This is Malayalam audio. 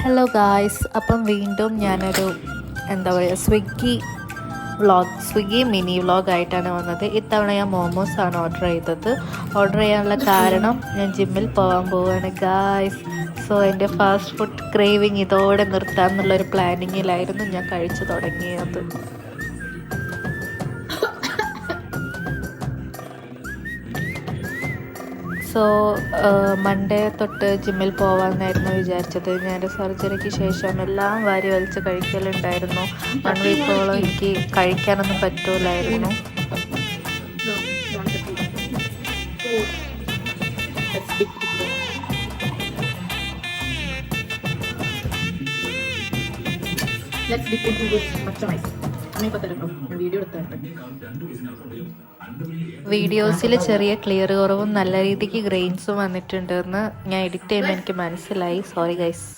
ഹലോ ഗായ്സ്, അപ്പം വീണ്ടും ഞാനൊരു എന്താ പറയുക സ്വിഗ്ഗി മിനി വ്ളോഗായിട്ടാണ് വന്നത്. ഇത്തവണ ഞാൻ മോമോസാണ് ഓർഡർ ചെയ്തത്. ഓർഡർ ചെയ്യാനുള്ള കാരണം ഞാൻ ജിമ്മിൽ പോകാൻ പോവുകയാണ് ഗായ്സ്. സോ എൻ്റെ ഫാസ്റ്റ് ഫുഡ് ക്രേവിങ് ഇതോടെ നിർത്താമെന്നുള്ളൊരു പ്ലാനിങ്ങിലായിരുന്നു ഞാൻ കഴിച്ചു തുടങ്ങിയത്. സോ മൺഡേ തൊട്ട് ജിമ്മിൽ പോകാമെന്നായിരുന്നു വിചാരിച്ചത്. ഞാൻ സർജറിക്ക് ശേഷം എല്ലാം വാരി വലിച്ച് കഴിക്കലുണ്ടായിരുന്നു. 1 വീക്കോളം എനിക്ക് കഴിക്കാനൊന്നും പറ്റൂലായിരുന്നു. വീഡിയോസിൽ ചെറിയ ക്ലിയർ കുറവും നല്ല രീതിക്ക് ഗ്രെയിൻസും വന്നിട്ടുണ്ടെന്ന് ഞാൻ എഡിറ്റ് ചെയ്യുമ്പോൾ എനിക്ക് മനസ്സിലായി. Sorry guys.